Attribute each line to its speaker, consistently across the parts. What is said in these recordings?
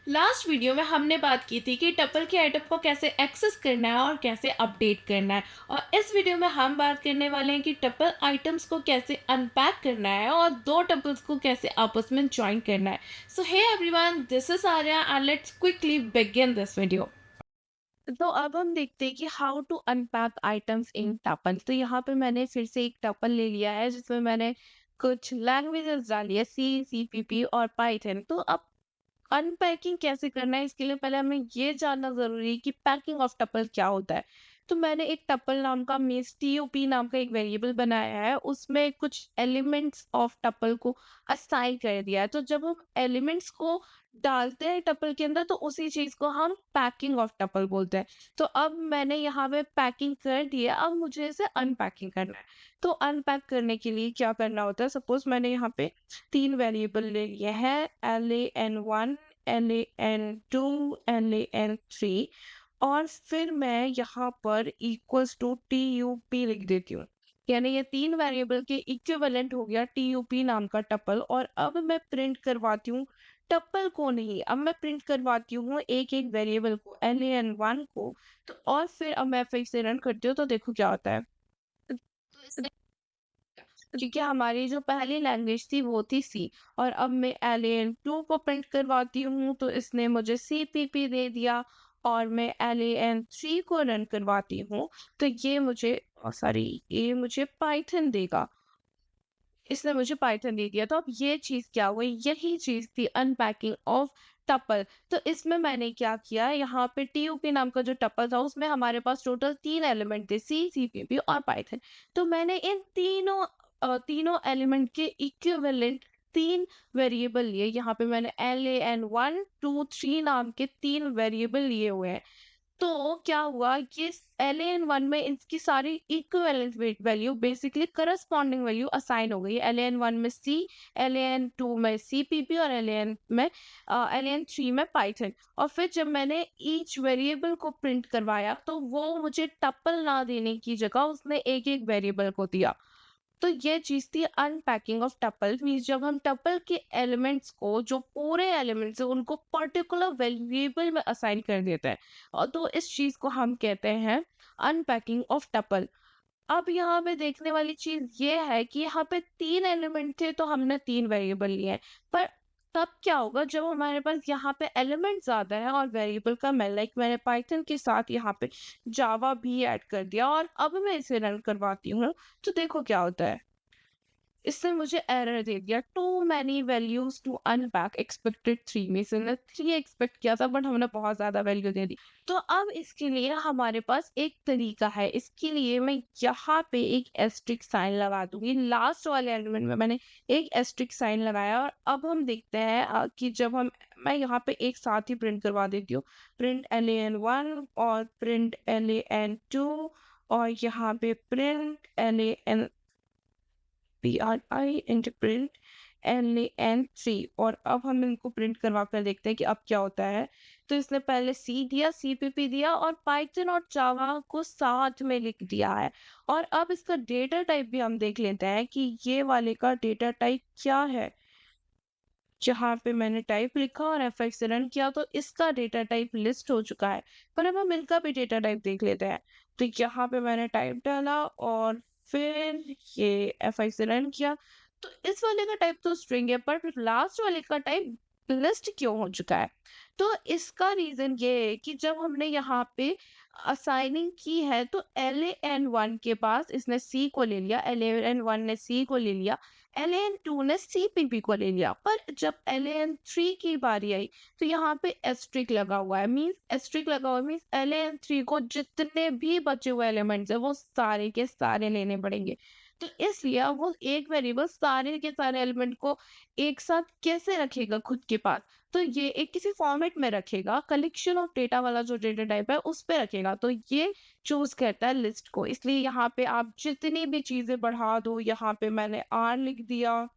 Speaker 1: Last video में हमने बात की थी कि टपल के आइटम को कैसे एक्सेस करना है और कैसे अपडेट करना है। और इस वीडियो में हम बात करने वाले हैं कि टपल आइटम्स को कैसे अनपैक करना है और दो टपल्स को कैसे आपस में ज्वाइन करना है। So hey everyone, this is Arya and let's quickly begin this video. तो अब हम देखते हैं कि how to unpack items in tuple. तो यहाँ पे मैंने फिर से एक टपल ले लिया है जिसमें मैंने कुछ लैंग्वेजेस डाली है, सी, सीपीपी और पाइथन। तो अब अनपैकिंग कैसे करना है, इसके लिए पहले हमें ये जानना ज़रूरी है कि पैकिंग ऑफ टपल क्या होता है। तो मैंने एक टपल नाम का मीन्स टीओपी नाम का एक वेरिएबल बनाया है, उसमें कुछ एलिमेंट्स ऑफ टपल को असाइन कर दिया है। तो जब हम एलिमेंट्स को डालते हैं टपल के अंदर तो उसी चीज़ को हम पैकिंग ऑफ टपल बोलते हैं। तो अब मैंने यहाँ पे पैकिंग कर दी है, अब मुझे इसे अनपैकिंग करना है। तो अनपैक करने के लिए क्या करना होता है, सपोज़ मैंने यहाँ पे 3 वेरिएबल ले लिए हैं, LAN1, LAN2, LAN3 और फिर मैं यहाँ पर इक्वल्स टू TUP लिख देती हूँ। यानी ये 3 वेरिएबल के इक्विवेलेंट हो गया TUP नाम का टपल। और अब मैं प्रिंट करवाती हूँ टपल को नहीं, अब मैं प्रिंट करवाती हूँ एक-एक वेरिएबल को, LAN1 को। तो और फिर अब मैं फिर से रन करती हूँ तो देखो क्या होता है। क्योंकि हमारी जो पहली लैंग्वेज थी वो थी सी, और अब मैं LAN2 को प्रिंट करवाती हूँ तो इसने मुझे CPP दे दिया। और मैं LAN3 को रन करवाती हूँ तो ये मुझे सॉरी, ये मुझे पाइथन देगा। इसने मुझे पाइथन दे दिया। तो अब ये चीज़ क्या हुई, यही चीज़ थी अनपैकिंग ऑफ टपल। तो इसमें मैंने क्या किया, यहाँ पे TUP नाम का जो टपल था उसमें हमारे पास टोटल 3 एलिमेंट थे, सी, CPP और पाइथन। तो मैंने इन तीनों एलिमेंट के इक्विवेलेंट 3 वेरिएबल लिए। यहाँ पे मैंने LAN1, 2, 3 नाम के 3 वेरिएबल लिए हुए हैं। तो क्या हुआ कि LAN1 में इसकी सारी equivalent value basically corresponding value assign हो गई है। LAN1 में सी, LAN2 में CPP और LAN3 में पाइथन। और फिर जब मैंने ईच वेरिएबल को प्रिंट करवाया तो वो मुझे टपल ना देने की जगह उसने एक एक वेरिएबल को दिया। तो ये चीज़ थी अनपैकिंग ऑफ टपल। मीन्स जब हम टपल के एलिमेंट्स को, जो पूरे एलिमेंट्स हैं उनको पर्टिकुलर वेरिएबल में असाइन कर देते हैं, और तो इस चीज़ को हम कहते हैं अनपैकिंग ऑफ टपल। अब यहाँ पे देखने वाली चीज़ ये है कि यहाँ पे 3 एलिमेंट थे तो हमने 3 वेरिएबल लिए हैं। पर तब क्या होगा जब हमारे पास यहाँ पे एलिमेंट ज़्यादा है और वेरिएबल कम है, लाइक मैंने पाइथन के साथ यहाँ पे जावा भी ऐड कर दिया और अब मैं इसे रन करवाती हूँ तो देखो क्या होता है। इसने मुझे एरर दे दिया, too many values to unpack, expected 3 में से हमने 3 एक्सपेक्ट किया था बट हमने बहुत ज़्यादा वैल्यू दे दी। तो अब इसके लिए हमारे पास एक तरीका है। इसके लिए मैं यहाँ पे एक एस्ट्रिक साइन लगा दूंगी। लास्ट वाले एलिमेंट में मैंने एक एस्ट्रिक साइन लगाया और अब हम देखते हैं कि जब हम, मैं यहाँ पे एक साथ ही प्रिंट करवा देती हूँ, प्रिंट LAN1 और प्रिंट LAN2 और यहाँ पे print LAN PRI into print LAN3। और अब हम इनको प्रिंट करवा कर देखते हैं कि अब क्या होता है। तो इसने पहले सी दिया, CPP दिया और पाइथन और जावा को साथ में लिख दिया है। और अब इसका डेटा टाइप भी हम देख लेते हैं कि ये वाले का डेटा टाइप क्या है। जहाँ पे मैंने टाइप लिखा और FX से रन किया तो इसका डेटा टाइप लिस्ट हो चुका है। पर अब हम इनका भी डेटा टाइप देख लेते हैं। तो यहाँ पे मैंने टाइप डाला और फिर ये FX से रन किया। तो इस वाले का टाइप तो स्ट्रिंग है पर लास्ट वाले का टाइप लिस्ट क्यों हो चुका है। तो इसका रीजन ये है कि जब हमने यहाँ पे असाइनिंग की है तो LAN1 के पास इसने C को ले लिया, LAN1 ने C को ले लिया, LAN2 ने CPP को ले लिया। पर जब LAN3 की बारी आई तो यहाँ पे एस्ट्रिक लगा हुआ है। मीन्स एस्ट्रिक लगा हुआ मीन्स LAN3 को जितने भी बचे हुए एलिमेंट्स है वो सारे के सारे लेने पड़ेंगे। तो इसलिए अब वो एक वेरिएबल सारे के सारे एलिमेंट को एक साथ कैसे रखेगा खुद के पास। तो ये एक किसी फॉर्मेट में रखेगा, कलेक्शन ऑफ डेटा वाला जो डेटा टाइप है उस पे रखेगा। तो ये चूज करता है लिस्ट को। इसलिए यहाँ पे आप जितनी भी चीजें बढ़ा दो, यहाँ पे मैंने R लिख दिया,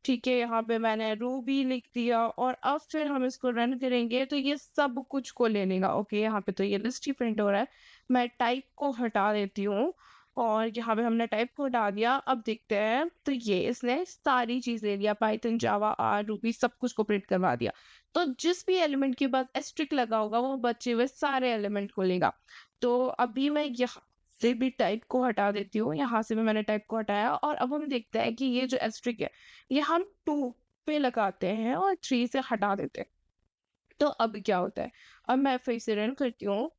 Speaker 1: ठीक है, यहाँ पे मैंने रूबी लिख दिया और अब फिर हम इसको रन करेंगे तो ये सब कुछ को ले लेगा। ओके, यहाँ पे तो ये लिस्ट ही प्रिंट हो रहा है। मैं टाइप को हटा देती हूँ और यहाँ पे हमने टाइप को हटा दिया। अब देखते हैं, तो ये इसने सारी चीज़ ले लिया, पाइथन, जावा, आर, रूबी सब कुछ को प्रिंट करवा दिया। तो जिस भी एलिमेंट के बाद एस्टेरिस्क लगा होगा वो बचे हुए सारे एलिमेंट को लेगा। तो अभी मैं यहाँ से भी टाइप को हटा देती हूँ, यहाँ से भी मैंने टाइप को हटाया और अब हम देखते हैं कि ये जो एस्टेरिस्क है ये हम 2 पे लगाते हैं और 3 से हटा देते हैं। तो अब क्या होता है, अब मैं फिर से रन करती हूँ।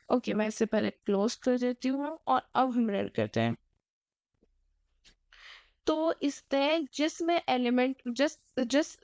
Speaker 1: ओके, मैं इससे पहले क्लोज कर देती हूँ और अब हम रन करते हैं। तो इसमें जिसमें एलिमेंट जिस जिस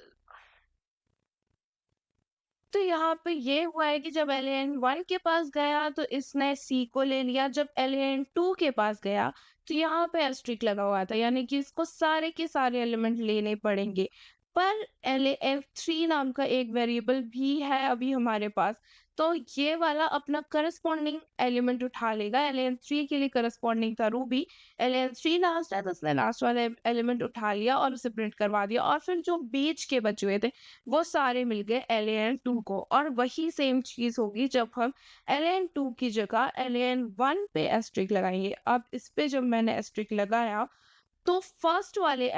Speaker 1: तो यहाँ पे ये हुआ है कि जब एलियन 1 के पास गया तो इसने सी को ले लिया, जब एलियन 2 के पास गया तो यहाँ पे एस्टेरिस्क लगा हुआ था, यानी कि इसको सारे के सारे एलिमेंट लेने पड़ेंगे। पर एलियन 3 नाम का एक वेरिएबल भी है अभी हमारे पास, तो ये वाला अपना करस्पॉन्डिंग एलिमेंट उठा लेगा। एलियन 3 के लिए करस्पॉन्डिंग था रूबी, एलियन 3 लास्ट है तो उसने लास्ट वाला एलिमेंट उठा लिया और उसे प्रिंट करवा दिया, और फिर जो बीच के बचे हुए थे वो सारे मिल गए एलियन 2 को। और वही सेम चीज़ होगी जब हम एलियन 2 की जगह एलियन 1 पे एस्टेरिस्क लगाएंगे। अब इस पे जब मैंने एस्टेरिस्क लगाया तो फर्स्ट वाले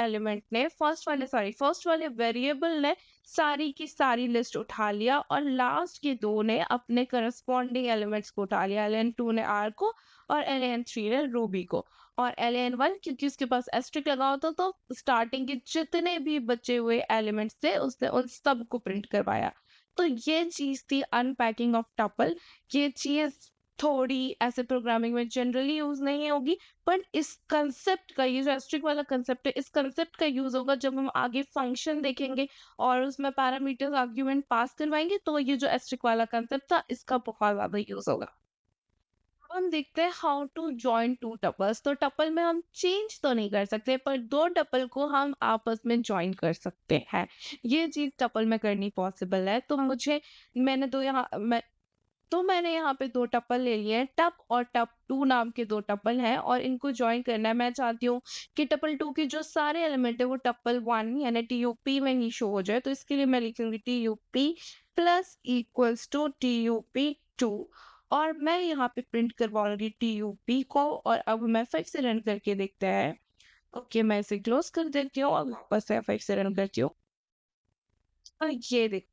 Speaker 1: वेरिएबल ने सारी की सारी लिस्ट उठा लिया और लास्ट के 2 ने अपने करस्पॉन्डिंग एलिमेंट्स को उठा लिया। एलियन 2 ने आर को और एलियन 3 ने रूबी को। और एलियन 1 क्योंकि उसके पास एस्टेरिस्क लगा होता तो स्टार्टिंग के जितने भी बचे हुए एलिमेंट्स थे उसने उन सब को प्रिंट करवाया। तो ये चीज़ थी अनपैकिंग ऑफ टपल। ये चीज़ थोड़ी ऐसे प्रोग्रामिंग में जनरली यूज़ नहीं होगी, बट इस कंसेप्ट का, ये जो एस्टेरिस्क वाला कंसेप्ट है, इस कंसेप्ट का यूज़ होगा जब हम आगे फंक्शन देखेंगे और उसमें पैरामीटर्स आर्ग्यूमेंट पास करवाएंगे, तो ये जो एस्टेरिस्क वाला कंसेप्ट था इसका बहुत ज़्यादा यूज़ होगा। अब हम देखते हैं हाउ टू जॉइन 2 टपल्स। तो टपल में हम चेंज तो नहीं कर सकते पर 2 टपल को हम आपस में जॉइन कर सकते हैं। ये चीज़ टपल में करनी पॉसिबल है। तो मैंने यहाँ पे 2 टपल ले लिए हैं, टप और टप2 नाम के 2 टपल हैं और इनको जॉइन करना है। मैं चाहती हूँ कि टपल 2 के जो सारे एलिमेंट है वो टपल 1 यानी TUP में ही शो हो जाए। तो इसके लिए मैं लिखूंगी TUP plus equals to TUP2 और मैं यहाँ पे प्रिंट करवाऊंगी TUP को। और अब मैं फिर से रन करके देखते हैं। ओके, मैं इसे क्लोज कर देती हूँ और वापस से फिर से रन करती हूँ। और ये देखो,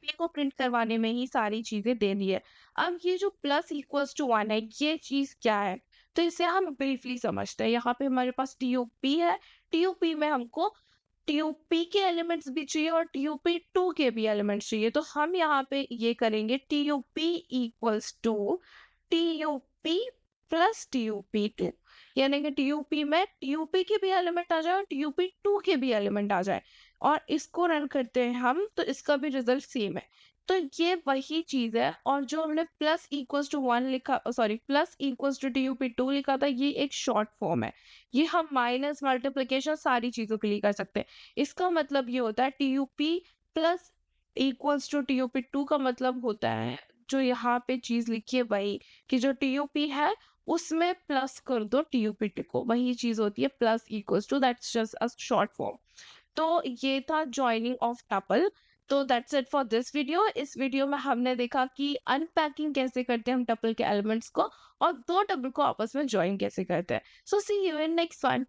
Speaker 1: पे को प्रिंट करवाने में ही सारी चीज़ें दे दी है। अब ये जो प्लस इक्वल्स टू 1 है, ये चीज़ क्या है? तो इसे हम ब्रीफली समझते हैं। यहाँ पे हमारे पास TUP है, TUP में हमको TUP के एलिमेंट्स भी चाहिए और TUP2 के भी एलिमेंट्स चाहिए। तो हम यहाँ पे ये करेंगे TUP equals to TUP plus TUP2, यानी कि TUP में TUP के भी एलिमेंट आ जाए और TUP2 के भी एलिमेंट आ जाए और इसको रन करते हैं हम तो इसका भी रिजल्ट सेम है। तो ये वही चीज़ है और जो हमने प्लस इक्वल्स टू 1 लिखा, sorry plus equals to TUP2 लिखा था, ये एक शॉर्ट फॉर्म है। ये हम माइनस मल्टीप्लिकेशन सारी चीज़ों के लिए कर सकते हैं। इसका मतलब ये होता है TUP plus equals to TUP2 का मतलब होता है जो यहाँ पे चीज़ लिखी है वही, कि जो TUP है उसमें प्लस कर दो TUP2 को, वही चीज़ होती है plus equals to, that's just a short form. तो ये था जॉइनिंग ऑफ टपल। तो that's it for this video. इस वीडियो में हमने देखा कि अनपैकिंग कैसे करते हैं हम टपल के एलिमेंट्स को और 2 टपल को आपस में जॉइन कैसे करते हैं। सो सी यू इन नेक्स्ट वन।